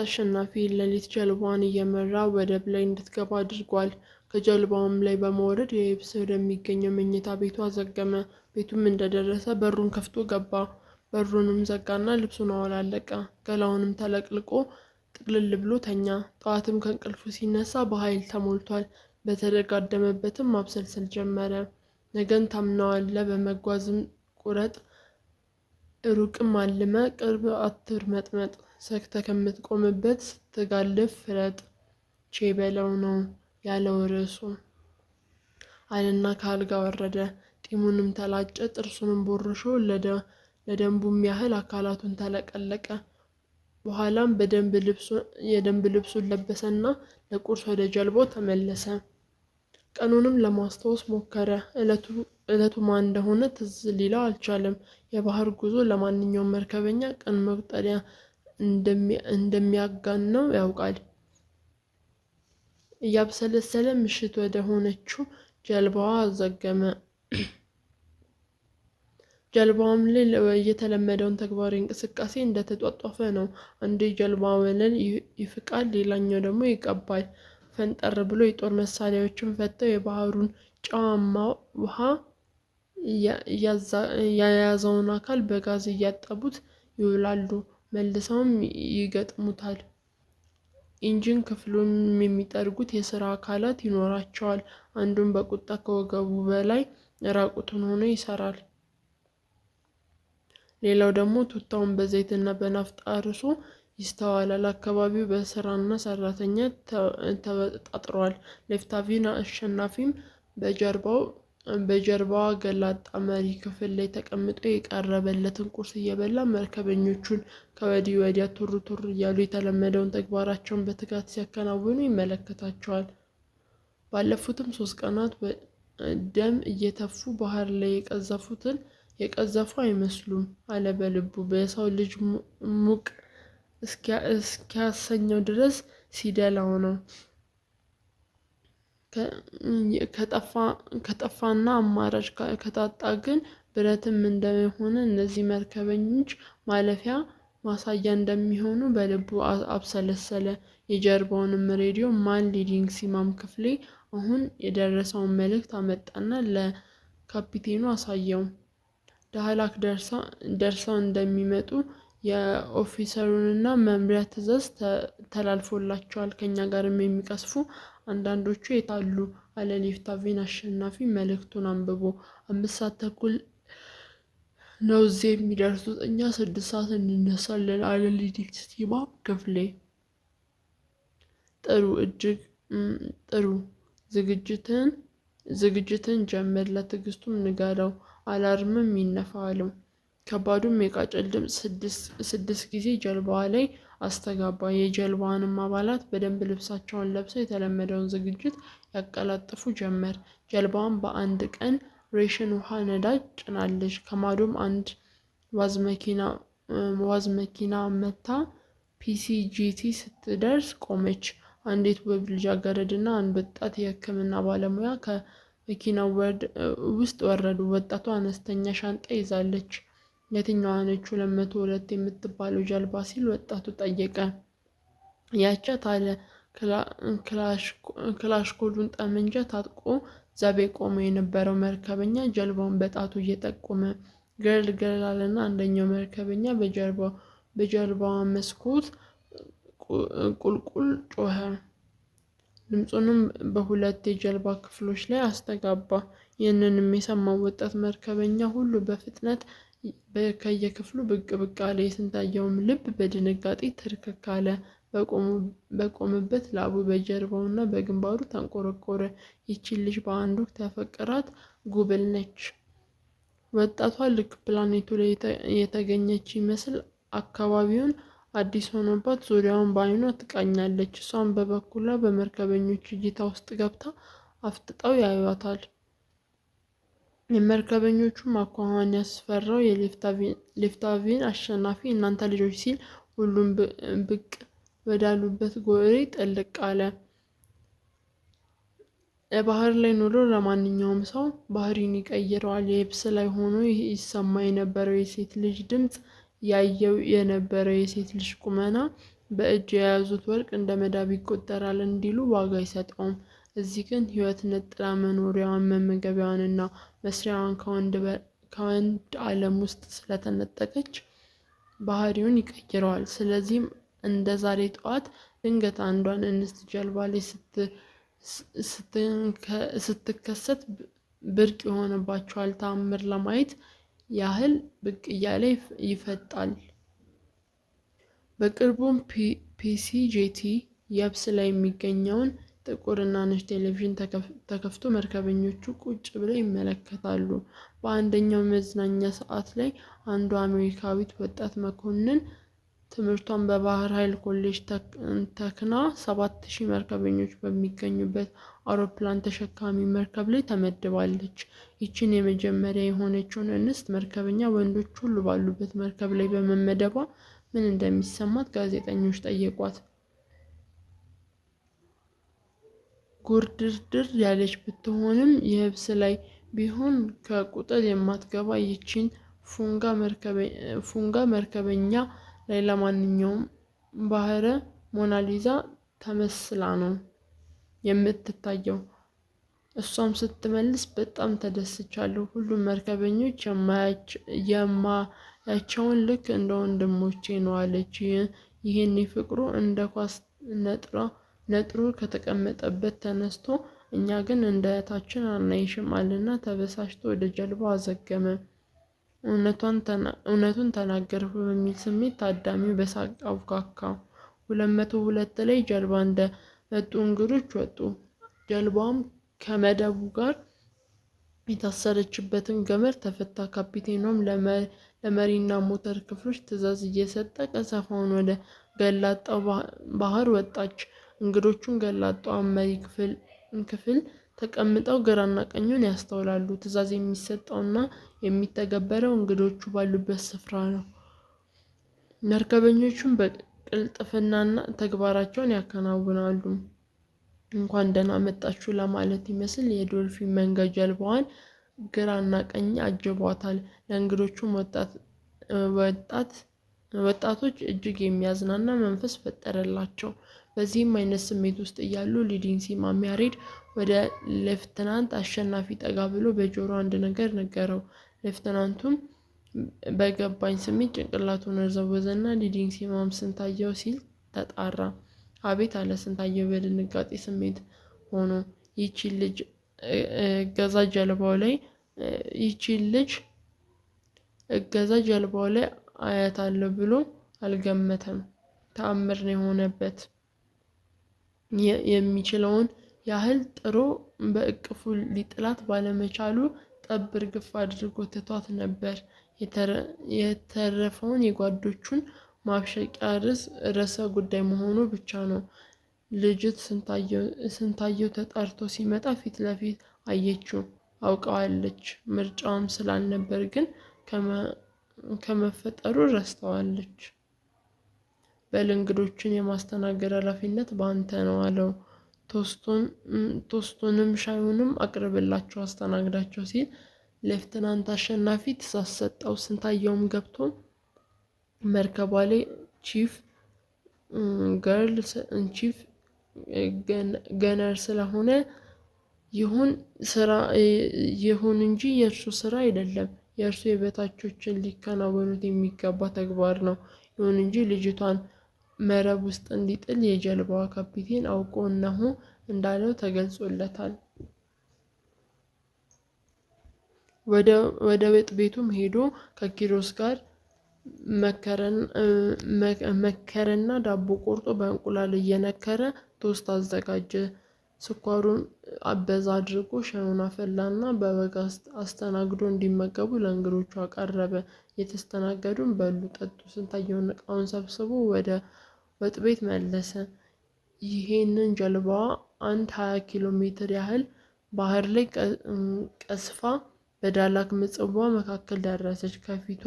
አሸናፊ ሌሊት ጀልባዋን እየመራ ወደብ ላይ እንድትገባ አድርጓል። ከጀልባውም ላይ በመውረድ የየብስ ወደሚገኘው መኝታ ቤቱ አዘገመ። ቤቱም እንደደረሰ በሩን ከፍቶ ገባ። በሩንም ዘጋና ልብሱን አወላለቀ። ገላውንም ተለቅልቆ ጥቅልል ብሎ ተኛ። ጠዋትም ከእንቅልፉ ሲነሳ በኃይል ተሞልቷል። በተደጋደመበትም ማብሰልሰል ጀመረ። ነገን ታምነዋለህ፣ በመጓዝም ቁረጥ፣ ሩቅም አልመ፣ ቅርብ አትርመጥመጥ፣ ሰግተህ ከምትቆምበት ስትጋልብ ፍረጥ ቼ በለው ነው ያለው ርዕሱ አለና ከአልጋ ወረደ። ጢሙንም ተላጨ፣ ጥርሱንም ቦርሾ ለደንቡም ያህል አካላቱን ተለቀለቀ። በኋላም የደንብ ልብሱን ለበሰና ለቁርስ ወደ ጀልባው ተመለሰ። ቀኑንም ለማስታወስ ሞከረ። ዕለቱ ማን እንደሆነ ትዝ ሊለው አልቻለም። የባህር ጉዞ ለማንኛውም መርከበኛ ቀን መቁጠሪያ እንደሚያጋነው ያውቃል። እያብሰለሰለ ምሽት ወደ ሆነችው ጀልባዋ አዘገመ። ጀልባውም ላይ የተለመደውን ተግባራዊ እንቅስቃሴ እንደተጧጧፈ ነው። አንዱ የጀልባ ወለል ይፍቃል፣ ሌላኛው ደግሞ ይቀባል። ፈንጠር ብሎ የጦር መሳሪያዎችን ፈተው የባህሩን ጨዋማ ውሃ የያዘውን አካል በጋዝ እያጠቡት ይውላሉ። መልሰውም ይገጥሙታል። ኢንጂን ክፍሉን የሚጠርጉት የሥራ አካላት ይኖራቸዋል። አንዱን በቁጣ ከወገቡ በላይ ራቁቱን ሆኖ ይሰራል። ሌላው ደግሞ ቱታውን በዘይትና በናፍጣ አርሶ ይስተዋላል። አካባቢው በስራና ሰራተኛ ተወጣጥሯል። ሌፍታቪን አሸናፊም በጀርባዋ ገላጣ መሪ ክፍል ላይ ተቀምጦ የቀረበለትን ቁርስ እየበላ መርከበኞቹን ከወዲህ ወዲያ ቱር ቱር እያሉ የተለመደውን ተግባራቸውን በትጋት ሲያከናውኑ ይመለከታቸዋል። ባለፉትም 3 ቀናት ደም እየተፉ ባህር ላይ የቀዘፉ አይመስሉም አለ በልቡ። በሰው ልጅ ሙቅ እስኪያሰኘው ድረስ ሲደላው ነው። ከጠፋና አማራጭ ከታጣ ግን ብረትም እንደሆነ እነዚህ መርከበኞች ማለፊያ ማሳያ እንደሚሆኑ በልቡ አብሰለሰለ። የጀርባውንም ሬዲዮ ማን ሊዲንግ ሲማም ክፍሌ አሁን የደረሰውን መልእክት አመጣና ለካፒቴኑ አሳየው። ዳህላክ ደርሰው እንደሚመጡ የኦፊሰሩንና መምሪያ ትዕዛዝ ተላልፎላቸዋል። ከኛ ጋርም የሚቀስፉ አንዳንዶቹ የታሉ አለ ሌፍታቪን አሸናፊ መልእክቱን አንብቦ። 5 ሰዓት ተኩል ነው እዚህ የሚደርሱት፣ እኛ 6 ሰዓት እንነሳለን አለ ሊዲንግ ሲማም ክፍሌ። ጥሩ፣ እጅግ ጥሩ። ዝግጅትን ጀምር፣ ለትዕግስቱም ንገረው፣ አላርምም ይነፋ አለው። ከባዱም የቃጭል ድምፅ 6 ጊዜ ጀልባዋ ላይ አስተጋባ። የጀልባዋንም አባላት በደንብ ልብሳቸውን ለብሰው የተለመደውን ዝግጅት ያቀላጥፉ ጀመር። ጀልባዋን በአንድ ቀን ሬሽን ውሃ ነዳጅ ጭናለች። ከማዶም አንድ ዋዝ መኪና መታ ፒሲጂቲ ስትደርስ ቆመች። አንዲት ውብ ልጃገረድና አንድ ወጣት የሕክምና ባለሙያ ከመኪናው ውስጥ ወረዱ። ወጣቷ አነስተኛ ሻንጣ ይዛለች። የትኛዋ ነች 202 የምትባለው ጀልባ ሲል ወጣቱ ጠየቀ። ያቻት አለ ክላሽኮሉን ጠመንጃ ታጥቆ ዘብ ቆሞ የነበረው መርከበኛ ጀልባውን በጣቱ እየጠቆመ ገርል አለና አንደኛው መርከበኛ በጀልባዋ መስኮት ቁልቁል ጮኸ። ድምፁንም በሁለት የጀልባ ክፍሎች ላይ አስተጋባ። ይህንንም የሰማው ወጣት መርከበኛ ሁሉ በፍጥነት ከየክፍሉ ብቅ አለ። የስንታየውም ልብ በድንጋጤ ትርክክ አለ። በቆመበት ላቡ በጀርባውና በግንባሩ ተንቆረቆረ። ይቺ ልጅ በአንድ ወቅት ያፈቀራት ጉብል ነች። ወጣቷ ልክ ፕላኔቱ ላይ የተገኘች ይመስል አካባቢውን አዲስ ሆኖባት ዙሪያውን በአይኗ ትቃኛለች። እሷም በበኩሏ በመርከበኞች እይታ ውስጥ ገብታ አፍጥጠው ያዩዋታል። የመርከበኞቹ አኳኋን ያስፈራው የሌፍታቪን አሸናፊ እናንተ ልጆች ሲል ሁሉም ብቅ ወዳሉበት ጎሬ ጥልቅ አለ። ባህር ላይ ኑሮ ለማንኛውም ሰው ባህሪን ይቀይረዋል። የብስ ላይ ሆኖ ይሰማ የነበረው የሴት ልጅ ድምፅ፣ ያየው የነበረው የሴት ልጅ ቁመና በእጅ የያዙት ወርቅ እንደ መዳብ ይቆጠራል እንዲሉ ዋጋ አይሰጠውም። እዚህ ግን ሕይወት ነጥላ መኖሪያዋን መመገቢያዋንና መስሪያዋን ከወንድ ዓለም ውስጥ ስለተነጠቀች ባህሪውን ይቀይረዋል። ስለዚህም እንደ ዛሬ ጠዋት ድንገት አንዷን እንስት ጀልባ ላይ ስትከሰት ብርቅ የሆነባቸዋል። ተአምር ለማየት ያህል ብቅ እያለ ይፈጣል። በቅርቡም ፒሲጄቲ የብስ ላይ የሚገኘውን ጥቁርና ነጭ ቴሌቪዥን ተከፍቶ መርከበኞቹ ቁጭ ብለው ይመለከታሉ። በአንደኛው መዝናኛ ሰዓት ላይ አንዷ አሜሪካዊት ወጣት መኮንን ትምህርቷን በባህር ኃይል ኮሌጅ ተክና 7000 መርከበኞች በሚገኙበት አውሮፕላን ተሸካሚ መርከብ ላይ ተመድባለች። ይችን የመጀመሪያ የሆነችውን እንስት መርከበኛ ወንዶች ሁሉ ባሉበት መርከብ ላይ በመመደቧ ምን እንደሚሰማት ጋዜጠኞች ጠየቋት። ጉርድርድር ያለች ብትሆንም የብስ ላይ ቢሆን ከቁጥር የማትገባ ይችን ፉንጋ መርከበኛ ላይ ለማንኛውም ባህረ ሞናሊዛ ተመስላ ነው የምትታየው። እሷም ስትመልስ በጣም ተደስቻለሁ። ሁሉም መርከበኞች የማያቸውን ልክ እንደ ወንድሞቼ ነው አለች። ይህን ፍቅሩ እንደ ኳስ ነጥሮ ከተቀመጠበት ተነስቶ እኛ ግን እንደ እህታችን አናይሽም አለና ተበሳጭቶ ወደ ጀልባው አዘገመ። እውነቱን ተናገርኩ በሚል ስሜት ታዳሚው በሳቅ አውካካ። 202 ላይ ጀልባ እንደ መጡ እንግዶች ወጡ። ጀልባውም ከመደቡ ጋር የታሰረችበትን ገመድ ተፈታ። ካፒቴኗም ለመሪና ሞተር ክፍሎች ትዕዛዝ እየሰጠ ቀዘፋውን ወደ ገላጣው ባህር ወጣች። እንግዶቹን ገላጣው መሪ ክፍል ተቀምጠው ግራና ቀኙን ያስተውላሉ። ትዕዛዝ የሚሰጠውና የሚተገበረው እንግዶቹ ባሉበት ስፍራ ነው። መርከበኞቹም በቅልጥፍናና ተግባራቸውን ያከናውናሉ። እንኳን ደህና መጣችሁ ለማለት ይመስል የዶልፊን መንጋ ጀልባዋን ግራና ቀኝ አጅቧታል። ለእንግዶቹም ወጣቶች እጅግ የሚያዝናና መንፈስ ፈጠረላቸው። በዚህም አይነት ስሜት ውስጥ እያሉ ሊዲንሲ ማሚያሬድ ወደ ሌፍትናንት አሸናፊ ጠጋ ብሎ በጆሮ አንድ ነገር ነገረው። ሌፍትናንቱም በገባኝ ስሜት ጭንቅላቱን ወዘወዘና ሊዲንሲ ማም ስንታየው ሲል ተጣራ። አቤት አለ ስንታየው በድንጋጤ ስሜት ሆኖ። ይቺ ልጅ እገዛ ጀልባው ላይ አያታለሁ ብሎ አልገመተም። ተአምር ነው የሆነበት። የሚችለውን ያህል ጥሮ በእቅፉ ሊጥላት ባለመቻሉ ጠብ እርግፍ አድርጎ ትቷት ነበር። የተረፈውን የጓዶቹን ማብሸቂያ ርዕሰ ጉዳይ መሆኑ ብቻ ነው። ልጅት ስንታየው ተጣርቶ ሲመጣ ፊት ለፊት አየችው። አውቀዋለች። ምርጫውም ስላልነበር ግን ከመፈጠሩ ረስተዋለች። በል እንግዶችን የማስተናገድ ኃላፊነት በአንተ ነው አለው። ቶስቱንም ሻዩንም አቅርብላቸው፣ አስተናግዳቸው ሲል ሌፍትናንት አሸናፊ ትዕዛዝ ሰጠው። ስንታየውም ገብቶ መርከቧ ላይ ቺፍ ገነር ስለሆነ ይሁን እንጂ የእርሱ ስራ አይደለም። የእርሱ የበታቾችን ሊከናወኑት የሚገባ ተግባር ነው። ይሁን እንጂ ልጅቷን መረብ ውስጥ እንዲጥል የጀልባዋ ካፒቴን አውቆ እነሆ እንዳለው ተገልጾለታል። ወደ ወጥ ቤቱም ሄዶ ከኪሮስ ጋር መከረና ዳቦ ቆርጦ በእንቁላል እየነከረ ቶስት አዘጋጀ። ስኳሩን አበዛ አድርጎ ሻዩን አፈላና በወግ አስተናግዶ እንዲመገቡ ለእንግዶቹ አቀረበ። የተስተናገዱም በሉ ጠጡ። ስንታየውን እቃውን ሰብስቦ ወደ ወጥ ቤት መለሰ። ይሄንን ጀልባዋ 20 ኪሎ ሜትር ያህል ባህር ላይ ቀስፋ በዳላክ ምጽዋ መካከል ደረሰች። ከፊቷ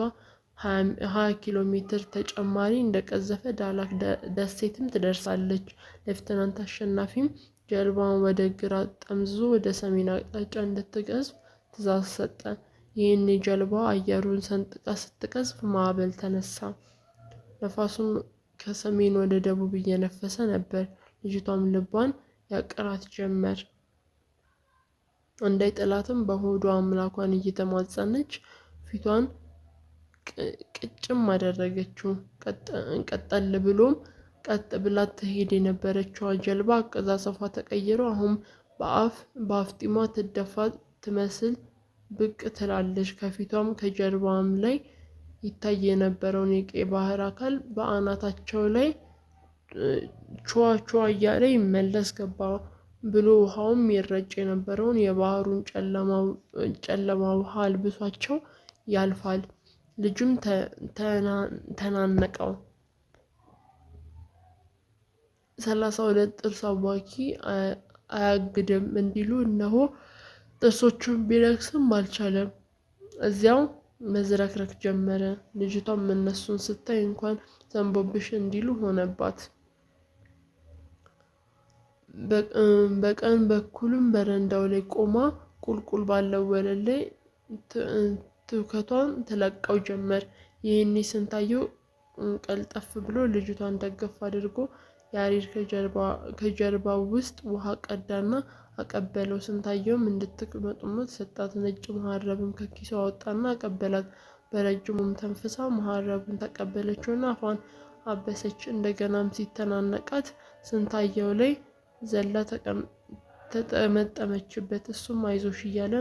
20 ኪሎ ሜትር ተጨማሪ እንደቀዘፈ ዳላክ ደሴትም ትደርሳለች። ሌፍትናንት አሸናፊም ጀልባውን ወደ ግራ ጠምዝዞ ወደ ሰሜን አቅጣጫ እንድትቀዝፍ ትዕዛዝ ሰጠ። ይህን ጀልባዋ አየሩን ሰንጥቃ ስትቀዝፍ ማዕበል ተነሳ። ነፋሱም ከሰሜን ወደ ደቡብ እየነፈሰ ነበር። ልጅቷም ልቧን ያቀራት ጀመር። እንዳይጥላትም በሆዷ አምላኳን እየተማጸነች ፊቷን ቅጭም አደረገችው። ቀጥ ብላ ትሄድ የነበረችዋ ጀልባ አቀዛጸፏ ተቀይሮ አሁን በአፍጢሟ ትደፋ ትመስል ብቅ ትላለች። ከፊቷም ከጀርባዋም ላይ ይታይ የነበረውን የቀይ ባህር አካል በአናታቸው ላይ ቹዋ እያለ ይመለስ ገባ ብሎ ውሃውም ይረጭ የነበረውን የባህሩን ጨለማ ውሃ አልብሷቸው ያልፋል። ልጁም ተናነቀው። 32 ጥርስ አዋኪ አያግድም እንዲሉ እነሆ ጥርሶቹን ቢነክስም አልቻለም። እዚያው መዝረክረክ ጀመረ። ልጅቷም እነሱን ስታይ እንኳን ዘንቦብሽ እንዲሉ ሆነባት። በቀን በኩልም በረንዳው ላይ ቆማ ቁልቁል ባለው ወለል ላይ ትውከቷን ትለቀው ጀመር። ይህኔ ስንታየው ቀልጠፍ ብሎ ልጅቷን ደገፍ አድርጎ ያሬድ ከጀርባው ውስጥ ውሃ ቀዳና አቀበለው። ስንታየውም እንድትመጡመት ሰጣት። ነጭ መሀረብም ከኪሱ አወጣና አቀበላት። በረጅሙም ተንፍሳ መሀረቡን ተቀበለችውና አፏን አበሰች። እንደገናም ሲተናነቃት ስንታየው ላይ ዘላ ተጠመጠመችበት። እሱም አይዞሽ እያለ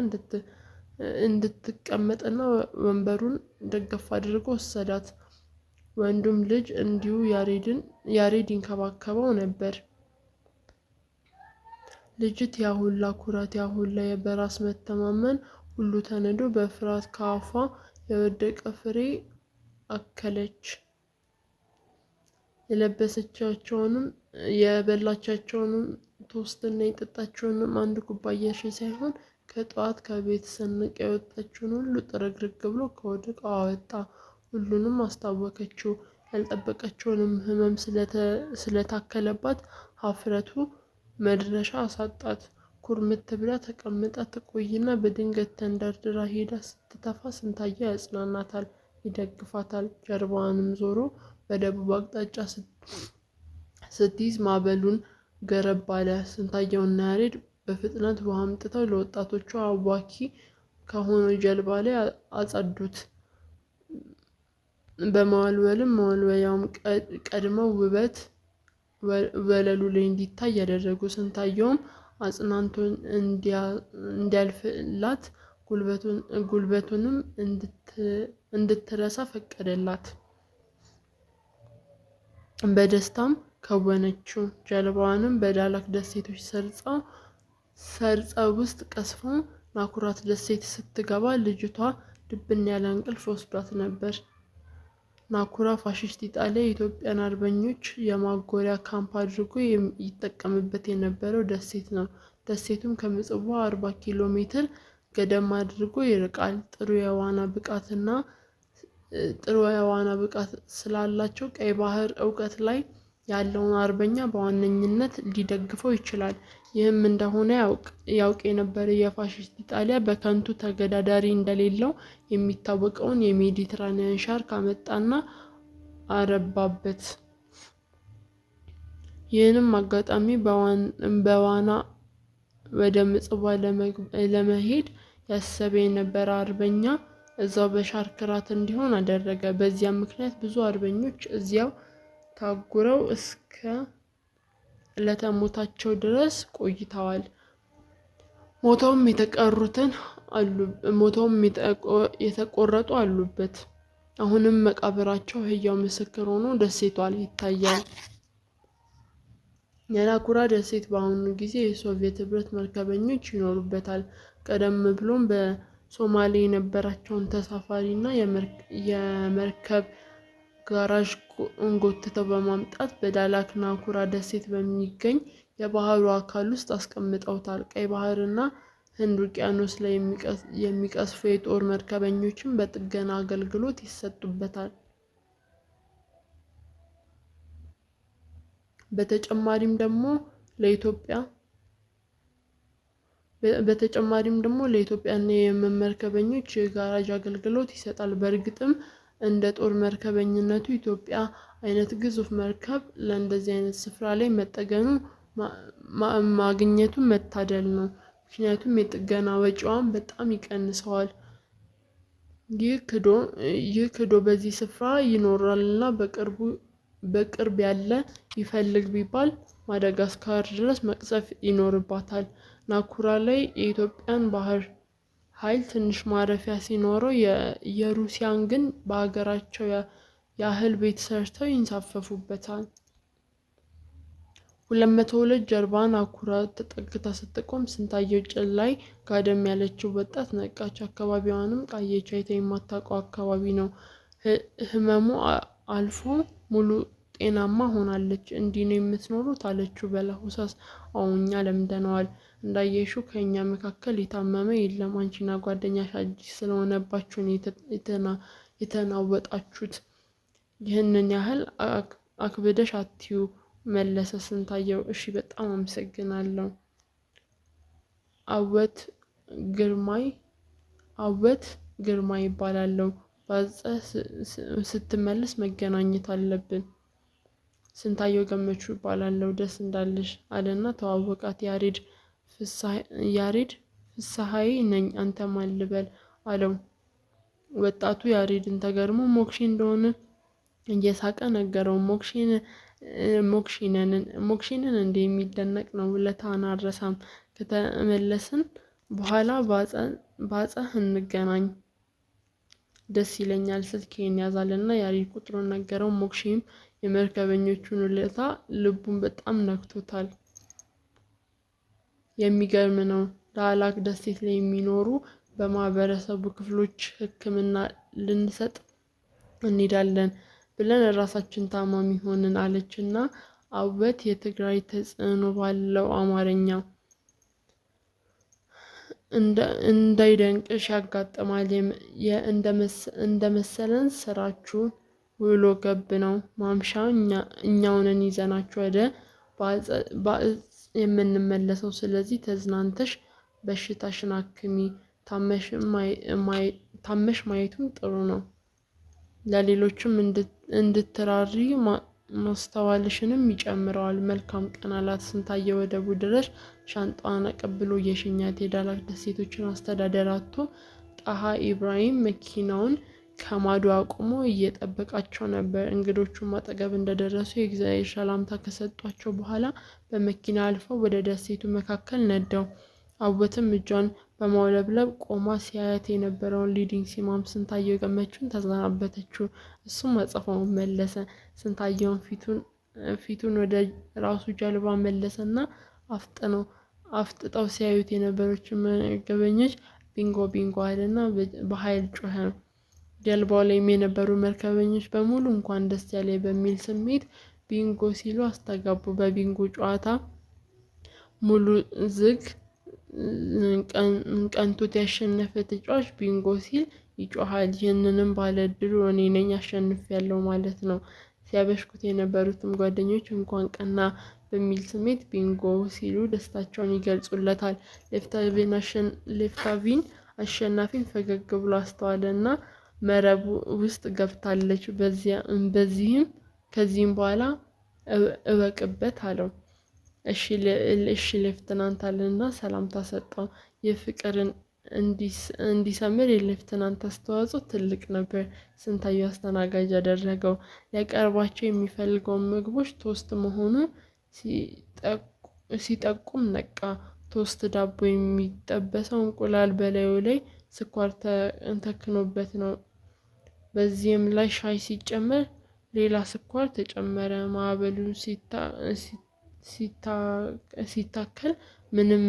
እንድትቀመጥና ወንበሩን ደገፍ አድርጎ ወሰዳት። ወንዱም ልጅ እንዲሁ ያሬድ ይንከባከበው ነበር። ልጅት ያሁላ ኩራት ያሁላ በራስ መተማመን ሁሉ ተነዶ በፍርሃት ከአፏ የወደቀ ፍሬ አከለች። የለበሰቻቸውንም የበላቻቸውንም ቶስትና የጠጣቸውንም አንድ ኩባያ ሻይ ሳይሆን ከጠዋት ከቤት ሰንቃ የወጣችውን ሁሉ ጥርግርግ ብሎ ከወድቃው አወጣ። ሁሉንም አስታወከችው። ያልጠበቀችውንም ህመም ስለታከለባት ሀፍረቱ መድረሻ አሳጣት። ኩርምት ብላ ተቀምጣ ትቆይና በድንገት ተንደርድራ ሄዳ ስትተፋ ስንታየው ያጽናናታል፣ ይደግፋታል። ጀርባዋንም ዞሮ በደቡብ አቅጣጫ ስትይዝ ማዕበሉን ገረብ አለ። ስንታየውና ያሬድ በፍጥነት ውሃ አምጥተው ለወጣቶቹ አዋኪ ከሆነው ጀልባ ላይ አጸዱት። በመወልወልም መወልወያውም ቀድመው ውበት ወለሉ ላይ እንዲታይ ያደረጉ። ስንታየውም አጽናንቶን እንዲያልፍላት ጉልበቱንም እንድትረሳ ፈቀደላት። በደስታም ከወነችው። ጀልባዋንም በዳላክ ደሴቶች ሰርጸ ውስጥ ቀስፎ ናኩራት ደሴት ስትገባ ልጅቷ ድብን ያለ እንቅልፍ ወስዷት ነበር። ናኩራ ፋሽስት ኢጣሊያ የኢትዮጵያን አርበኞች የማጎሪያ ካምፕ አድርጎ ይጠቀምበት የነበረው ደሴት ነው። ደሴቱም ከምጽዋ 40 ኪሎ ሜትር ገደማ አድርጎ ይርቃል። ጥሩ የዋና ብቃት ስላላቸው ቀይ ባህር እውቀት ላይ ያለውን አርበኛ በዋነኝነት ሊደግፈው ይችላል። ይህም እንደሆነ ያውቅ የነበረ የፋሽስት ኢጣሊያ በከንቱ ተገዳዳሪ እንደሌለው የሚታወቀውን የሜዲትራኒያን ሻርክ አመጣና አረባበት። ይህንም አጋጣሚ በዋና ወደ ምጽዋ ለመሄድ ያሰበ የነበረ አርበኛ እዛው በሻርክ ራት እንዲሆን አደረገ። በዚያም ምክንያት ብዙ አርበኞች እዚያው ታጉረው እስከ ዕለተ ሞታቸው ድረስ ቆይተዋል። ሞተውም የተቆረጡ አሉበት። አሁንም መቃብራቸው ህያው ምስክር ሆኖ ደሴቷ ላይ ይታያል። የናኩራ ደሴት በአሁኑ ጊዜ የሶቪየት ህብረት መርከበኞች ይኖሩበታል። ቀደም ብሎም በሶማሌ የነበራቸውን ተሳፋሪና የመርከብ ጋራዥ እንጎትተው በማምጣት በዳላክ ናኩራ ደሴት በሚገኝ የባህሩ አካል ውስጥ አስቀምጠውታል። ቀይ ባህርና ህንድ ውቅያኖስ ላይ የሚቀስፉ የጦር መርከበኞችም በጥገና አገልግሎት ይሰጡበታል። በተጨማሪም ደግሞ ለኢትዮጵያና የየመን መርከበኞች የጋራዥ አገልግሎት ይሰጣል። በእርግጥም እንደ ጦር መርከበኝነቱ ኢትዮጵያ አይነት ግዙፍ መርከብ ለእንደዚህ አይነት ስፍራ ላይ መጠገኑ ማግኘቱ መታደል ነው። ምክንያቱም የጥገና ወጪዋን በጣም ይቀንሰዋል። ይህ ክዶ በዚህ ስፍራ ይኖራልና በቅርብ ያለ ይፈልግ ቢባል ማዳጋስካር ድረስ መቅዘፍ ይኖርባታል። ናኩራ ላይ የኢትዮጵያን ባህር ኃይል ትንሽ ማረፊያ ሲኖረው የሩሲያን ግን በሀገራቸው ያህል ቤት ሰርተው ይንሳፈፉበታል። 202 ጀርባ ናኩራ ተጠግታ ስትቆም ስንታየው ጭን ላይ ጋደም ያለችው ወጣት ነቃች። አካባቢዋንም ቃኘች። አይታ የማታውቀው አካባቢ ነው። ህመሙ አልፎ ሙሉ ጤናማ ሆናለች። እንዲህ ነው የምትኖሩት አለችው በለሆሳስ። አዎ እኛ ለምደነዋል። እንዳየሽው ከእኛ መካከል የታመመ የለም። አንቺና ጓደኛሽ አዲስ ስለሆነባችሁ የተናወጣችሁት። ይህንን ያህል አክብደሽ አትዩ መለሰ ስንታየው። እሺ በጣም አመሰግናለሁ። አወት ግርማይ ይባላለሁ። ባጸ ስትመለስ መገናኘት አለብን። ስንታየው ገመቹ ይባላለሁ። ደስ እንዳለሽ አለና ተዋወቃት። ያሬድ ፍስሐዬ ነኝ። አንተ ማን ልበል አለው። ወጣቱ ያሬድን ተገርሞ ሞክሼ እንደሆነ እየሳቀ ነገረው። ሞክሼንን እንደ የሚደነቅ ነው። ውለታህን አልረሳም። ከተመለስን በኋላ ባጸህ እንገናኝ። ደስ ይለኛል። ስልኬን ያዛልና ያሬድ ቁጥሩን ነገረው። ሞክሼም የመርከበኞቹን ውለታ ልቡን በጣም ነክቶታል። የሚገርም ነው። ዳህላክ ደሴት ላይ የሚኖሩ በማህበረሰቡ ክፍሎች ሕክምና ልንሰጥ እንሄዳለን ብለን ራሳችን ታማሚ ሆንን አለችና አወት የትግራይ ተጽዕኖ ባለው አማርኛ እንዳይደንቅሽ ያጋጥማል። እንደመሰለን ስራችሁ ውሎ ገብ ነው። ማምሻ እኛውንን ይዘናችሁ ወደ ባዕጽ የምንመለሰው። ስለዚህ ተዝናንተሽ በሽታሽን አክሚ። ታመሽ ማየቱም ጥሩ ነው። ለሌሎችም እንድትራሪ ማስተዋልሽንም ይጨምረዋል። መልካም ቀን አላት። ስንታየው ወደቡ ድረስ ሻንጣዋን አቀብሎ የሸኛት። የዳህላክ ደሴቶችን አስተዳደር አቶ ጣሃ ኢብራሂም መኪናውን ከማዶ አቁሞ እየጠበቃቸው ነበር። እንግዶቹም አጠገብ እንደደረሱ የእግዚአብሔር ሰላምታ ከሰጧቸው በኋላ በመኪና አልፈው ወደ ደሴቱ መካከል ነዳው። አወትም እጇን በማውለብለብ ቆማ ሲያያት የነበረውን ሊዲንግ ሲማም ስንታየው ገመቹን ተሰናበተችው። እሱም አጸፋውን መለሰ። ስንታየውን ፊቱን ወደ ራሱ ጀልባ መለሰና አፍጥጠው ሲያዩት የነበሩትን መርከበኞች ቢንጎ ቢንጎ አለና በኃይል ጮኸ። ጀልባው ላይም የነበሩ መርከበኞች በሙሉ እንኳን ደስ ያለ በሚል ስሜት ቢንጎ ሲሉ አስተጋቡ። በቢንጎ ጨዋታ ሙሉ ዝግ ቀንቶት ያሸነፈ ተጫዋች ቢንጎ ሲል ይጮሃል። ይህንንም ባለድሉ እኔ ነኝ አሸንፊያለሁ ማለት ነው። ሲያበሽኩት የነበሩትም ጓደኞች እንኳን ቀና በሚል ስሜት ቢንጎ ሲሉ ደስታቸውን ይገልጹለታል። ሌፍታቪን አሸናፊን ፈገግ ብሎ አስተዋለና መረቡ ውስጥ ገብታለች። ከዚህም በኋላ እወቅበት አለው። እሺ ሌፍትናንት አለና ሰላምታ ሰጠው። የፍቅርን እንዲሰምር የሌፍትናንት አስተዋጽኦ ትልቅ ነበር። ስንታየው አስተናጋጅ ያደረገው። ሊያቀርባቸው የሚፈልገውን ምግቦች ቶስት መሆኑ ሲጠቁም ነቃ። ቶስት ዳቦ የሚጠበሰው እንቁላል በላዩ ላይ ስኳር ተክኖበት ነው። በዚህም ላይ ሻይ ሲጨመር ሌላ ስኳር ተጨመረ። ማዕበሉን ሲታከል ምንም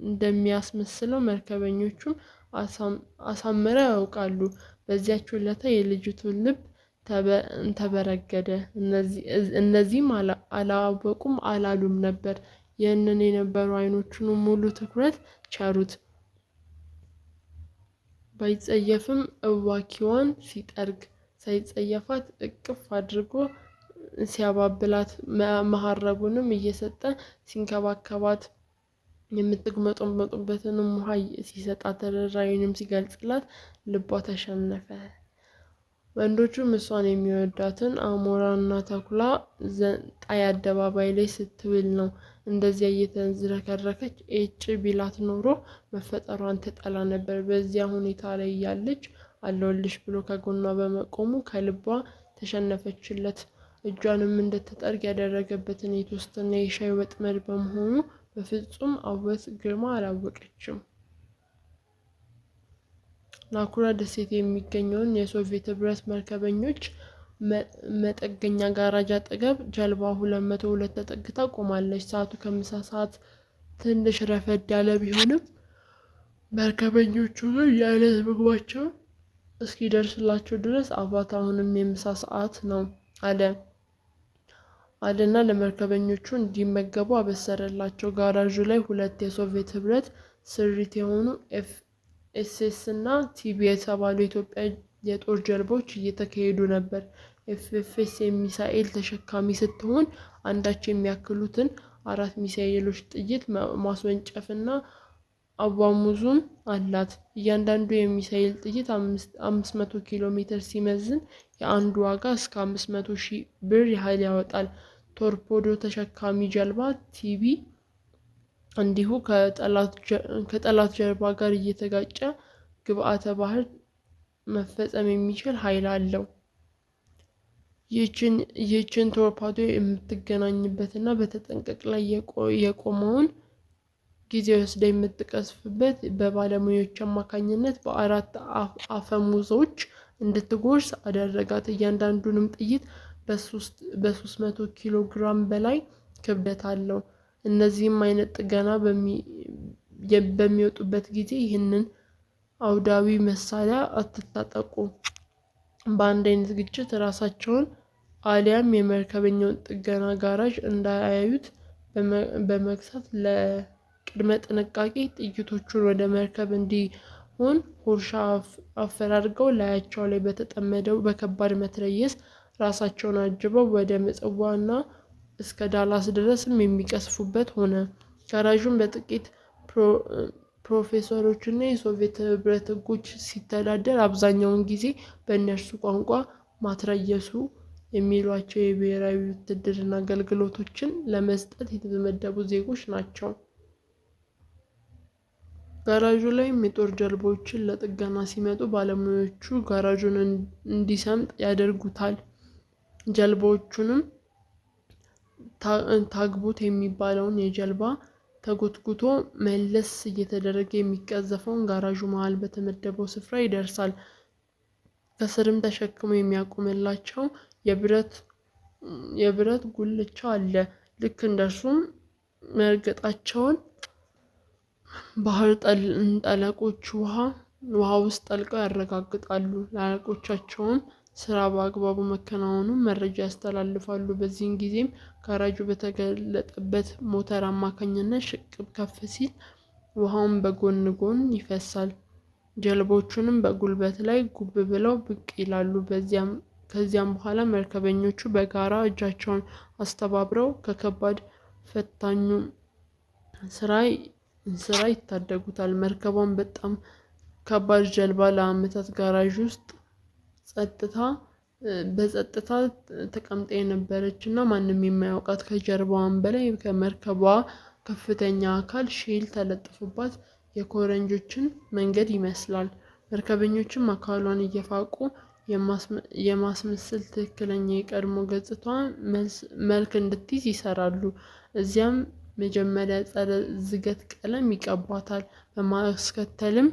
እንደሚያስመስለው መርከበኞቹም አሳምረው ያውቃሉ። በዚያች ውለታ የልጅቱን ልብ ተበረገደ። እነዚህም አላወቁም አላሉም ነበር። ይህንን የነበሩ አይኖቹን ሙሉ ትኩረት ቸሩት። ባይጸየፍም እዋኪዋን ሲጠርግ ሳይጸየፋት እቅፍ አድርጎ ሲያባብላት መሀረቡንም እየሰጠ ሲንከባከባት የምትግመጠመጡበትንም ውሃ ሲሰጣት ርኅራኄውንም ሲገልጽላት ልቧ ተሸነፈ። ወንዶቹም እሷን የሚወዳትን አሞራና ተኩላ ጣይ አደባባይ ላይ ስትውል ነው። እንደዚያ እየተዝረከረከች ኤጭ ቢላት ኖሮ መፈጠሯን ትጠላ ነበር። በዚያ ሁኔታ ላይ እያለች አለሁልሽ ብሎ ከጎኗ በመቆሙ ከልቧ ተሸነፈችለት። እጇንም እንድትጠርግ ያደረገበትን የቶስትና የሻይ ወጥመድ በመሆኑ በፍጹም አወት ግርማ አላወቀችም። ናኩራ ደሴት የሚገኘውን የሶቪየት ህብረት መርከበኞች መጠገኛ ጋራጅ አጠገብ ጀልባዋ 202 ተጠግታ ቆማለች። ሰዓቱ ከምሳ ሰዓት ትንሽ ረፈድ ያለ ቢሆንም መርከበኞቹ ግን የዕለት ምግባቸው እስኪደርስላቸው ድረስ አባት አሁንም የምሳ ሰዓት ነው አለና ለመርከበኞቹ እንዲመገቡ አበሰረላቸው። ጋራዡ ላይ 2 የሶቪየት ህብረት ስሪት የሆኑ ኤስኤስ እና ቲቢ የተባሉ የኢትዮጵያ የጦር ጀልባዎች እየተካሄዱ ነበር። ኤፍኤስ የሚሳኤል ተሸካሚ ስትሆን አንዳች የሚያክሉትን 4 ሚሳኤሎች ጥይት ማስወንጨፍና አቧሙዙም አላት። እያንዳንዱ የሚሳኤል ጥይት 500 ኪሎ ሜትር ሲመዝን የአንዱ ዋጋ እስከ 500,000 ብር ያህል ያወጣል። ቶርፔዶ ተሸካሚ ጀልባ ቲቢ እንዲሁ ከጠላት ጀልባ ጋር እየተጋጨ ግብዓተ ባህር መፈጸም የሚችል ኃይል አለው። ይህችን ቶርፔዶ የምትገናኝበትና በተጠንቀቅ ላይ የቆመውን ጊዜ ወስዳ የምትቀስፍበት በባለሙያዎች አማካኝነት በ4 አፈሙዞች እንድትጎርስ አደረጋት። እያንዳንዱንም ጥይት በ300 ኪሎ ግራም በላይ ክብደት አለው። እነዚህም አይነት ጥገና በሚወጡበት ጊዜ ይህንን አውዳዊ መሳሪያ አትታጠቁ። በአንድ አይነት ግጭት ራሳቸውን አሊያም የመርከበኛውን ጥገና ጋራዥ እንዳያዩት በመግሳት ለቅድመ ጥንቃቄ ጥይቶቹን ወደ መርከብ እንዲሆን ሆርሻ አፈራርገው ላያቸው ላይ በተጠመደው በከባድ መትረየስ ራሳቸውን አጅበው ወደ ምጽዋና እስከ ዳላስ ድረስም የሚቀስፉበት ሆነ። ጋራዡን በጥቂት ፕሮፌሰሮችና የሶቪየት ህብረት ህጎች ሲተዳደር አብዛኛውን ጊዜ በእነርሱ ቋንቋ ማትረየሱ የሚሏቸው የብሔራዊ ውትድርና አገልግሎቶችን ለመስጠት የተመደቡ ዜጎች ናቸው። ጋራዡ ላይም የጦር ጀልባዎችን ለጥገና ሲመጡ ባለሙያዎቹ ጋራዡን እንዲሰምጥ ያደርጉታል። ጀልባዎቹንም ታግቦት የሚባለውን የጀልባ ተጎትጉቶ መለስ እየተደረገ የሚቀዘፈውን ጋራዡ መሃል በተመደበው ስፍራ ይደርሳል። ከስርም ተሸክሞ የሚያቆምላቸው የብረት ጉልቻ አለ። ልክ እንደርሱም መርገጣቸውን ባህር ጠለቆች ውሃ ውስጥ ጠልቀው ያረጋግጣሉ። ለአለቆቻቸውም ስራ በአግባቡ መከናወኑን መረጃ ያስተላልፋሉ። በዚህን ጊዜም ጋራዡ በተገለጠበት ሞተር አማካኝነት ሽቅብ ከፍ ሲል ውሃውን በጎን ጎን ይፈሳል። ጀልባዎቹንም በጉልበት ላይ ጉብ ብለው ብቅ ይላሉ። ከዚያም በኋላ መርከበኞቹ በጋራ እጃቸውን አስተባብረው ከከባድ ፈታኙ ስራ ይታደጉታል። መርከቧን በጣም ከባድ ጀልባ ለዓመታት ጋራዥ ውስጥ በጸጥታ ተቀምጣ የነበረች እና ማንም የማያውቃት ከጀርባዋም በላይ ከመርከቧ ከፍተኛ አካል ሼል ተለጥፎባት የኮረንጆችን መንገድ ይመስላል። መርከበኞችም አካሏን እየፋቁ የማስመሰል ትክክለኛ የቀድሞ ገጽታዋን መልክ እንድትይዝ ይሰራሉ። እዚያም መጀመሪያ ጸረ ዝገት ቀለም ይቀቧታል። በማስከተልም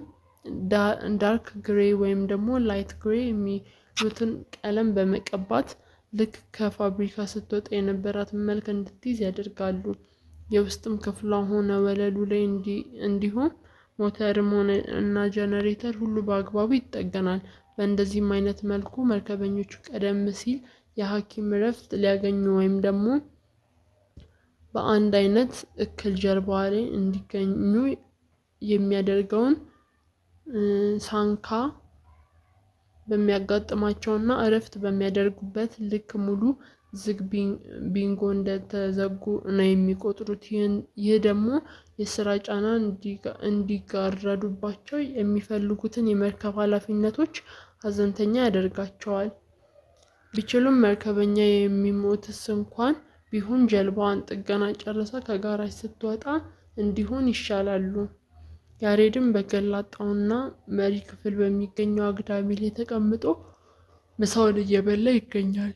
ዳርክ ግሬ ወይም ደግሞ ላይት ግሬ የሚሉትን ቀለም በመቀባት ልክ ከፋብሪካ ስትወጣ የነበራትን መልክ እንድትይዝ ያደርጋሉ። የውስጥም ክፍሏ ሆነ ወለሉ ላይ እንዲሁም ሞተርም ሆነ እና ጀነሬተር ሁሉ በአግባቡ ይጠገናል። በእንደዚህም አይነት መልኩ መርከበኞቹ ቀደም ሲል የሐኪም እረፍት ሊያገኙ ወይም ደግሞ በአንድ አይነት እክል ጀርባዋ ላይ እንዲገኙ የሚያደርገውን ሳንካ በሚያጋጥማቸውና እረፍት በሚያደርጉበት ልክ ሙሉ ዝግ ቢንጎ እንደተዘጉ ነው የሚቆጥሩት። ይህ ደግሞ የስራ ጫና እንዲጋረዱባቸው የሚፈልጉትን የመርከብ ኃላፊነቶች ሀዘንተኛ ያደርጋቸዋል። ቢችሉም መርከበኛ የሚሞትስ እንኳን ቢሆን ጀልባዋን ጥገና ጨርሳ ከጋራጅ ስትወጣ እንዲሆን ይሻላሉ። ያሬድም በገላጣውና መሪ ክፍል በሚገኘው አግዳሚ ላይ ተቀምጦ ምሳውን እየበላ ይገኛል።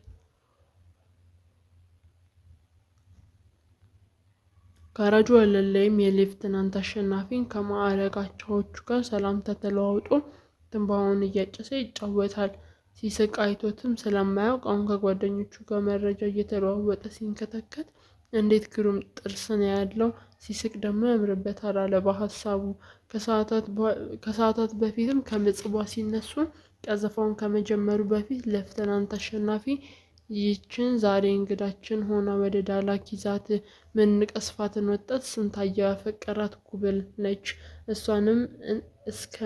ጋራጁ ወለል ላይም የሌፍትናንት አሸናፊን ከማዕረጋቸዎቹ ጋር ሰላምታ ተለዋውጦ ትንባሆውን እያጨሰ ይጫወታል። ሲስቅ አይቶትም ስለማያውቅ አሁን ከጓደኞቹ ጋር መረጃ እየተለዋወጠ ሲንከተከት እንዴት ግሩም ጥርስ ነው ያለው፣ ሲስቅ ደግሞ ያምርበታል አለ በሀሳቡ። ከሰዓታት በፊትም ከምጽዋ ሲነሱ ቀዘፋውን ከመጀመሩ በፊት ሌፍትናንት አሸናፊ ይህችን ዛሬ እንግዳችን ሆና ወደ ዳላክ ይዛት ምንቀስፋትን ወጣት ስንታየው ያፈቀራት ጉብል ነች። እሷንም እስከ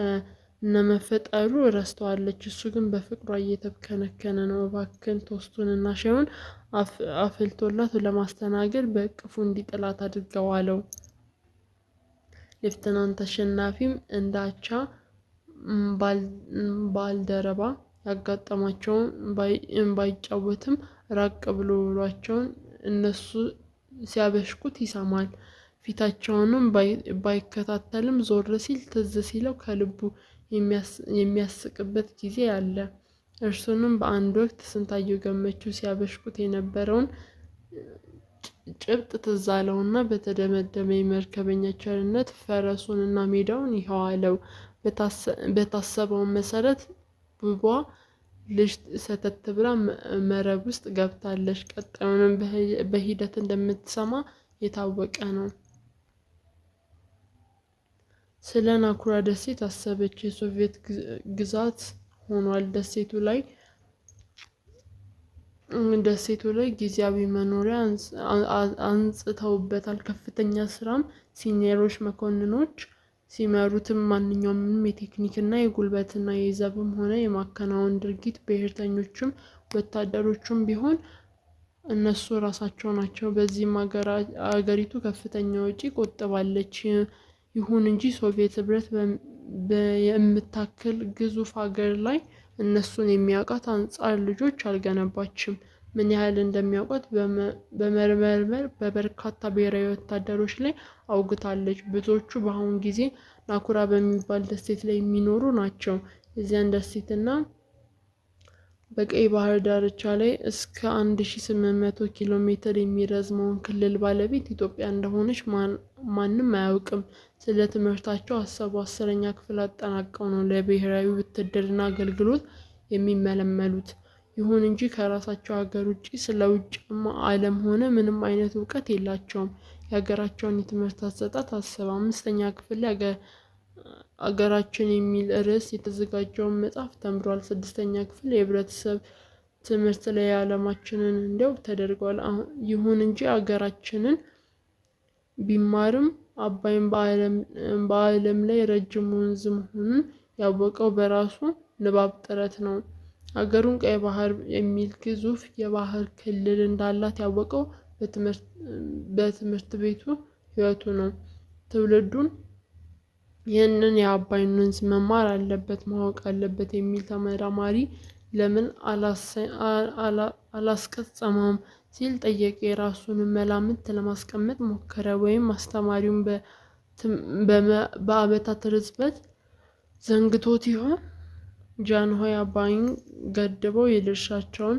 ነመፈጠሩ ረስተዋለች። እሱ ግን በፍቅሯ እየተብከነከነ ነው። እባክን ቶስቱንና ሻዩን አፍልቶላት ለማስተናገድ በእቅፉ እንዲጥላት አድርገዋለው። ሌፍትናንት አሸናፊም እንዳቻ ባልደረባ ያጋጠማቸውን ባይጫወትም ራቅ ብሎ ውሏቸውን እነሱ ሲያበሽኩት ይሰማል። ፊታቸውንም ባይከታተልም ዞር ሲል ትዝ ሲለው ከልቡ የሚያስቅበት ጊዜ አለ። እርሱንም በአንድ ወቅት ስንታየው ገመቹ ሲያበሽኩት የነበረውን ጭብጥ ትዝ አለውና በተደመደመ የመርከበኛ ቸርነት ፈረሱንና ሜዳውን ይኸው አለው። በታሰበው መሰረት ቡቧ ልጅ ሰተት ብላ መረብ ውስጥ ገብታለች። ቀጣዩንም በሂደት እንደምትሰማ የታወቀ ነው። ስለ ናኩራ ደሴት አሰበች። የሶቪየት ግዛት ሆኗል። ደሴቱ ላይ ጊዜያዊ መኖሪያ አንጽተውበታል። ከፍተኛ ስራም ሲኒየሮች መኮንኖች ሲመሩትም ማንኛውም የቴክኒክና የጉልበትና የዘብም ሆነ የማከናወን ድርጊት ብሔርተኞቹም ወታደሮቹም ቢሆን እነሱ ራሳቸው ናቸው። በዚህም አገሪቱ ከፍተኛ ወጪ ቆጥባለች። ይሁን እንጂ ሶቪየት ህብረት የምታክል ግዙፍ ሀገር ላይ እነሱን የሚያውቃት አንጻር ልጆች አልገነባችም። ምን ያህል እንደሚያውቋት በመመርመር በበርካታ ብሔራዊ ወታደሮች ላይ አውግታለች። ብዙዎቹ በአሁኑ ጊዜ ናኩራ በሚባል ደሴት ላይ የሚኖሩ ናቸው። የዚያን ደሴትና በቀይ ባህር ዳርቻ ላይ እስከ 1800 ኪሎ ሜትር የሚረዝመውን ክልል ባለቤት ኢትዮጵያ እንደሆነች ማንም አያውቅም። ስለ ትምህርታቸው አሰቡ። 10ኛ ክፍል አጠናቀው ነው ለብሔራዊ ውትድርና አገልግሎት የሚመለመሉት። ይሁን እንጂ ከራሳቸው ሀገር ውጪ ስለ ውጭም ዓለም ሆነ ምንም አይነት እውቀት የላቸውም። የሀገራቸውን የትምህርት አሰጣጥ አሰባ 5ኛ ክፍል ላይ አገራችን የሚል ርዕስ የተዘጋጀውን መጽሐፍ ተምሯል። 6ኛ ክፍል የህብረተሰብ ትምህርት ላይ ዓለማችንን እንዲያውቅ ተደርጓል። ይሁን እንጂ አገራችንን ቢማርም አባይም በዓለም ላይ ረጅም ወንዝ መሆኑን ያወቀው በራሱ ንባብ ጥረት ነው። አገሩን ቀይ ባህር የሚል ግዙፍ የባህር ክልል እንዳላት ያወቀው በትምህርት ቤቱ ህይወቱ ነው። ትውልዱን ይህንን የአባይን ወንዝ መማር አለበት፣ ማወቅ አለበት የሚል ተመራማሪ ለምን አላስቀጸመውም ሲል ጠየቀ። የራሱን መላምት ለማስቀመጥ ሞከረ። ወይም አስተማሪውን በአመታት ርዝበት ዘንግቶት ይሆን? ጃንሆይ አባይን ገድበው የድርሻቸውን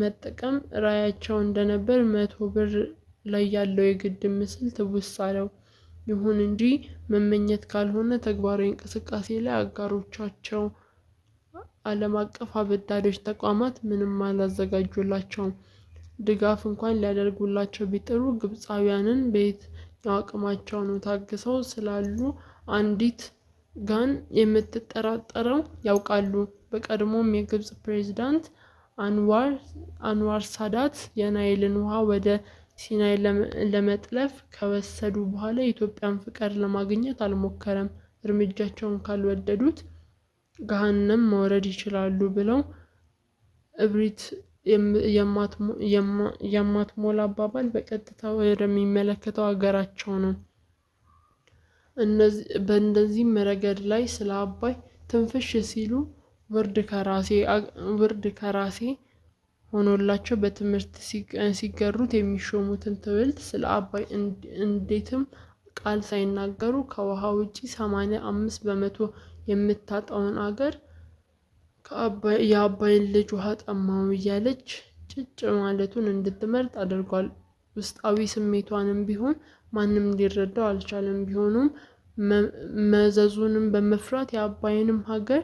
መጠቀም ራዕያቸው እንደነበር 100 ብር ላይ ያለው የግድብ ምስል ትውስ አለው። ይሁን እንጂ መመኘት ካልሆነ ተግባራዊ እንቅስቃሴ ላይ አጋሮቻቸው ዓለም አቀፍ አበዳሪዎች ተቋማት ምንም አላዘጋጁላቸውም። ድጋፍ እንኳን ሊያደርጉላቸው ቢጥሩ ግብፃውያንን በየትኛው አቅማቸው ነው ታግሰው ስላሉ አንዲት ጋን የምትጠራጠረው ያውቃሉ። በቀድሞም የግብፅ ፕሬዝዳንት አንዋር ሳዳት የናይልን ውሃ ወደ ሲናይ ለመጥለፍ ከወሰዱ በኋላ የኢትዮጵያን ፍቃድ ለማግኘት አልሞከረም። እርምጃቸውን ካልወደዱት ገሃነም መውረድ ይችላሉ ብለው እብሪት የማትሞላ አባባል በቀጥታ ወደሚመለከተው ሀገራቸው ነው። በእንደዚህም ረገድ ላይ ስለ አባይ ትንፍሽ ሲሉ ውርድ ከራሴ ሆኖላቸው በትምህርት ሲገሩት የሚሾሙትን ትውልድ ስለ አባይ እንዴትም ቃል ሳይናገሩ ከውሃ ውጪ 85 በመቶ የምታጣውን አገር የአባይን ልጅ ውሃ ጠማው እያለች ጭጭ ማለቱን እንድትመርጥ አድርጓል። ውስጣዊ ስሜቷንም ቢሆን ማንም ሊረዳው አልቻለም። ቢሆኑም መዘዙንም በመፍራት የአባይንም ሀገር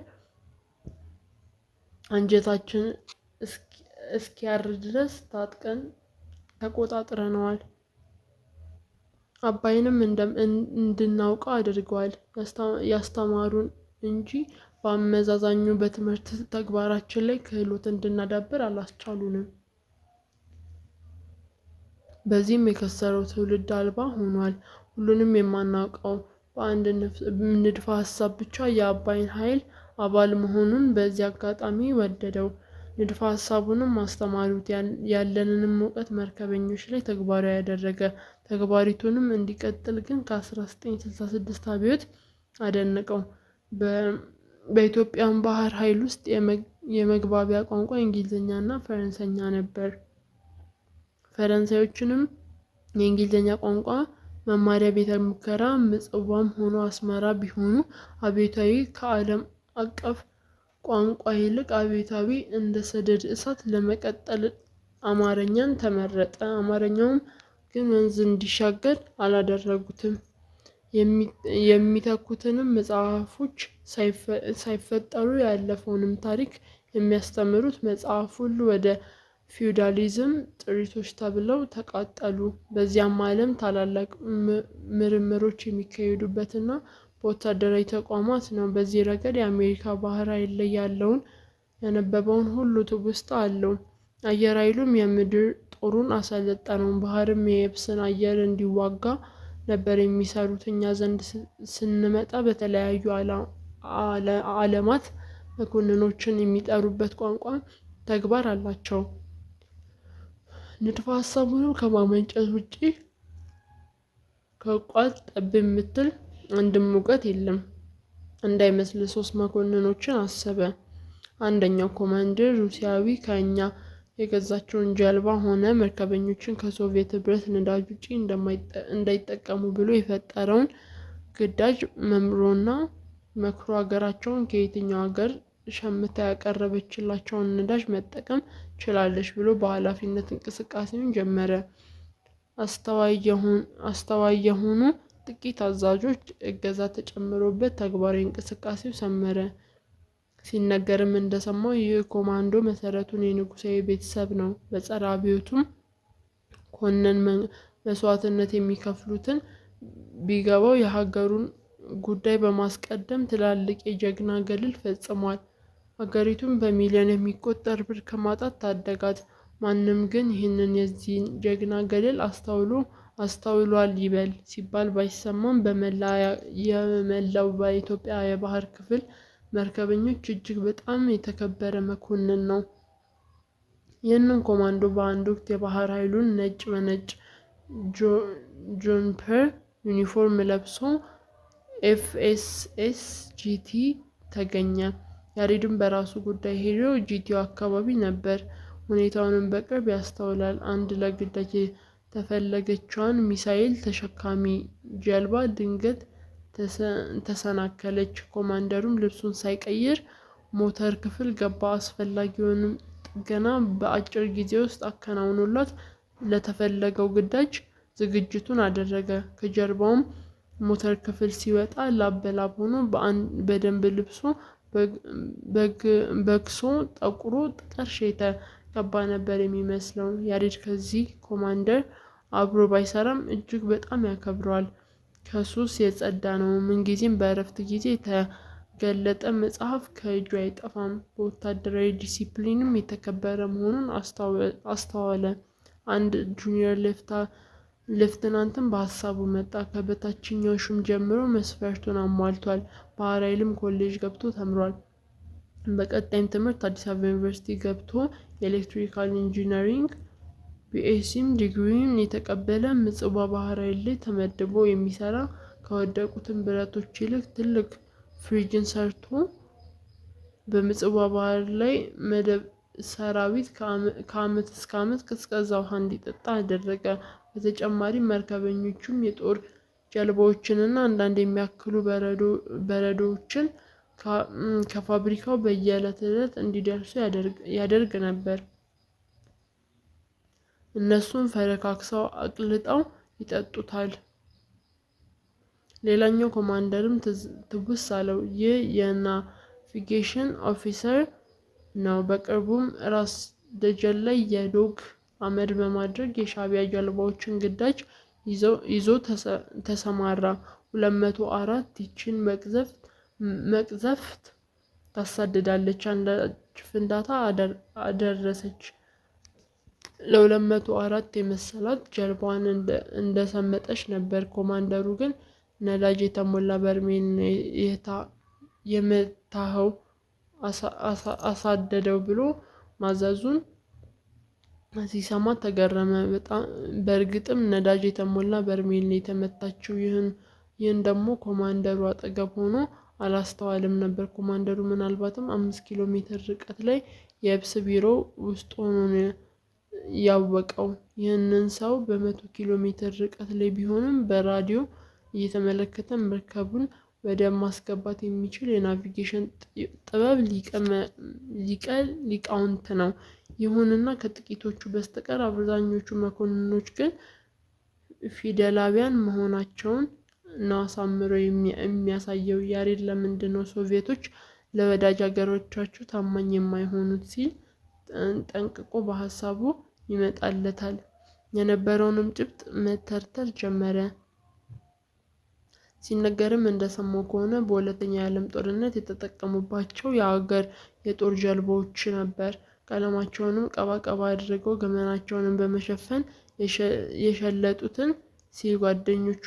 አንጀታችን እስኪያር ድረስ ታጥቀን ተቆጣጥረነዋል። አባይንም እንድናውቀው አድርገዋል። ያስተማሩን እንጂ በአመዛዛኙ በትምህርት ተግባራችን ላይ ክህሎት እንድናዳብር አላስቻሉንም። በዚህም የከሰረው ትውልድ አልባ ሆኗል። ሁሉንም የማናውቀው በአንድ ንድፈ ሀሳብ ብቻ የአባይን ኃይል አባል መሆኑን በዚህ አጋጣሚ ወደደው። ንድፈ ሀሳቡንም አስተማሪት ያለንንም እውቀት መርከበኞች ላይ ተግባራዊ ያደረገ። ተግባሪቱንም እንዲቀጥል ግን ከ1966 አብዮት አደነቀው። በኢትዮጵያን ባህር ኃይል ውስጥ የመግባቢያ ቋንቋ እንግሊዝኛና ፈረንሳይኛ ነበር። ፈረንሳዮችንም የእንግሊዝኛ ቋንቋ መማሪያ ቤተ ሙከራ ምጽዋም ሆኖ አስመራ ቢሆኑ አብዮታዊ ከዓለም አቀፍ ቋንቋ ይልቅ አብዮታዊ እንደ ሰደድ እሳት ለመቀጠል አማርኛን ተመረጠ። አማርኛውም ግን ወንዝ እንዲሻገር አላደረጉትም። የሚተኩትንም መጽሐፎች ሳይፈጠሩ ያለፈውንም ታሪክ የሚያስተምሩት መጽሐፍ ሁሉ ወደ ፊውዳሊዝም ጥሪቶች ተብለው ተቃጠሉ። በዚያም ዓለም ታላላቅ ምርምሮች የሚካሄዱበትና በወታደራዊ ተቋማት ነው። በዚህ ረገድ የአሜሪካ ባህር ኃይል ላይ ያነበበውን ሁሉ ትውስታ አለው። አየር ኃይሉም የምድር ጦሩን አሰለጠነው። ባህርም የየብስን አየር እንዲዋጋ ነበር የሚሰሩት። እኛ ዘንድ ስንመጣ በተለያዩ ዓለማት መኮንኖችን የሚጠሩበት ቋንቋ ተግባር አላቸው። ንድፈ ሀሳቡንም ከማመንጨት ውጪ ከቋት ጠብ የምትል አንድም እውቀት የለም። እንዳይመስል 3 መኮንኖችን አሰበ። አንደኛው ኮማንደር ሩሲያዊ ከኛ የገዛቸውን ጀልባ ሆነ መርከበኞችን ከሶቪየት ህብረት ነዳጅ ውጪ እንዳይጠቀሙ ብሎ የፈጠረውን ግዳጅ መክሮ ሀገራቸውን ከየትኛው ሀገር ሸምታ ያቀረበችላቸውን ነዳጅ መጠቀም ችላለች ብሎ በኃላፊነት እንቅስቃሴውን ጀመረ። አስተዋይ የሆኑ ጥቂት አዛዦች እገዛ ተጨምሮበት ተግባራዊ እንቅስቃሴው ሰመረ። ሲነገርም እንደሰማው ይህ ኮማንዶ መሰረቱን የንጉሳዊ ቤተሰብ ነው። በጸረ አብዮቱም ኮነን መስዋዕትነት የሚከፍሉትን ቢገባው የሀገሩን ጉዳይ በማስቀደም ትላልቅ የጀግና ገድል ፈጽሟል። ሀገሪቱን በሚሊዮን የሚቆጠር ብር ከማጣት ታደጋት። ማንም ግን ይህንን የዚህን ጀግና ገድል አስተውሏል ይበል ሲባል ባይሰማም የመላው በኢትዮጵያ የባህር ክፍል መርከበኞች እጅግ በጣም የተከበረ መኮንን ነው። ይህንን ኮማንዶ በአንድ ወቅት የባህር ኃይሉን ነጭ በነጭ ጆንፐር ዩኒፎርም ለብሶ ኤፍኤስኤስ ጂቲ ተገኘ። ያሬድም በራሱ ጉዳይ ሄዶ ጂቲው አካባቢ ነበር። ሁኔታውንም በቅርብ ያስተውላል። አንድ ለግዳጅ የተፈለገችዋን ሚሳኤል ተሸካሚ ጀልባ ድንገት ተሰናከለች። ኮማንደሩም ልብሱን ሳይቀይር ሞተር ክፍል ገባ። አስፈላጊውንም ጥገና በአጭር ጊዜ ውስጥ አከናውኖላት ለተፈለገው ግዳጅ ዝግጅቱን አደረገ። ከጀርባውም ሞተር ክፍል ሲወጣ ላብ በላብ ሆኖ በደንብ ልብሱ በግሶ ጠቁሮ ጥቀርሽ የተቀባ ነበር የሚመስለው። ያሬድ ከዚህ ኮማንደር አብሮ ባይሰራም እጅግ በጣም ያከብረዋል። ከሱስ የጸዳ ነው። ምንጊዜም በእረፍት ጊዜ የተገለጠ መጽሐፍ ከእጁ አይጠፋም። በወታደራዊ ዲሲፕሊንም የተከበረ መሆኑን አስተዋለ። አንድ ጁኒየር ሌፍትናንትም በሀሳቡ መጣ። ከበታችኛው ሹም ጀምሮ መስፈርቱን አሟልቷል። ባህር ኃይልም ኮሌጅ ገብቶ ተምሯል። በቀጣይም ትምህርት አዲስ አበባ ዩኒቨርሲቲ ገብቶ የኤሌክትሪካል ኢንጂነሪንግ ቢኤስሲም ዲግሪም የተቀበለ ምጽዋ ባህር ኃይል ላይ ተመድቦ የሚሰራ ከወደቁትን ብረቶች ይልቅ ትልቅ ፍሪጅን ሰርቶ በምጽዋ ባህር ላይ መደብ ሰራዊት ከዓመት እስከ ዓመት ቀዝቃዛ ውሃ እንዲጠጣ አደረገ። በተጨማሪም መርከበኞቹም የጦር ጀልባዎችንና አንዳንድ የሚያክሉ በረዶዎችን ከፋብሪካው በየዕለት እንዲደርሱ ያደርግ ነበር። እነሱም ፈረካክሰው አቅልጠው ይጠጡታል። ሌላኛው ኮማንደርም ትውስ አለው። ይህ የናቪጌሽን ኦፊሰር ነው። በቅርቡም ራስ ደጀን ላይ የዶግ አመድ በማድረግ የሻዕቢያ ጀልባዎችን ግዳጅ ይዞ ተሰማራ። 204 ይችን መቅዘፍት ታሳድዳለች። አንዳች ፍንዳታ አደረሰች። ለ204 የመሰላት ጀልባዋን እንደሰመጠች ነበር። ኮማንደሩ ግን ነዳጅ የተሞላ በርሜል የመታኸው አሳደደው ብሎ ማዘዙን ሲሰማ ተገረመ። በእርግጥም ነዳጅ የተሞላ በርሜል ነው የተመታችው። ይህን ደግሞ ኮማንደሩ አጠገብ ሆኖ አላስተዋልም ነበር። ኮማንደሩ ምናልባትም 5 ኪሎ ሜትር ርቀት ላይ የየብስ ቢሮ ውስጥ ሆኖ ነው ያወቀው። ይህንን ሰው በ100 ኪሎ ሜትር ርቀት ላይ ቢሆንም በራዲዮ እየተመለከተ መርከቡን ወደ ማስገባት የሚችል የናቪጌሽን ጥበብ ሊቃውንት ነው። ይሁንና ከጥቂቶቹ በስተቀር አብዛኞቹ መኮንኖች ግን ፊደላውያን መሆናቸውን ነው አሳምሮ የሚያሳየው። ያሬድ ለምንድን ነው ሶቪየቶች ለወዳጅ ሀገሮቻቸው ታማኝ የማይሆኑት ሲል ጠንቅቆ በሀሳቡ ይመጣለታል። የነበረውንም ጭብጥ መተርተር ጀመረ። ሲነገርም እንደሰማው ከሆነ በሁለተኛው የዓለም ጦርነት የተጠቀሙባቸው የአገር የጦር ጀልባዎች ነበር። ቀለማቸውንም ቀባ አድርገው ገመናቸውንም በመሸፈን የሸለጡትን ሲል ጓደኞቹ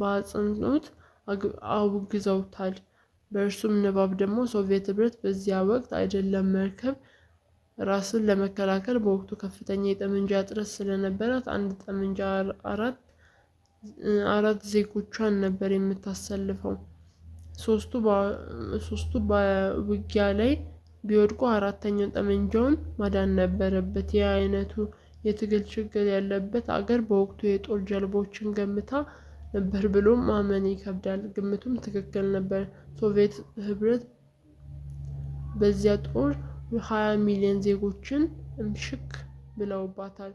በአጽንኦት አውግዘውታል። በእርሱም ንባብ ደግሞ ሶቪየት ህብረት በዚያ ወቅት አይደለም መርከብ ራስን ለመከላከል በወቅቱ ከፍተኛ የጠመንጃ እጥረት ስለነበራት አንድ ጠመንጃ አራት ዜጎቿን ነበር የምታሰልፈው። ሶስቱ በውጊያ ላይ ቢወድቁ አራተኛው ጠመንጃውን ማዳን ነበረበት። ይህ አይነቱ የትግል ችግር ያለበት አገር በወቅቱ የጦር ጀልባዎችን ገንብታ ነበር ብሎ ማመን ይከብዳል። ግምቱም ትክክል ነበር። ሶቪየት ህብረት በዚያ ጦር 20 ሚሊዮን ዜጎችን እምሽክ ብለውባታል።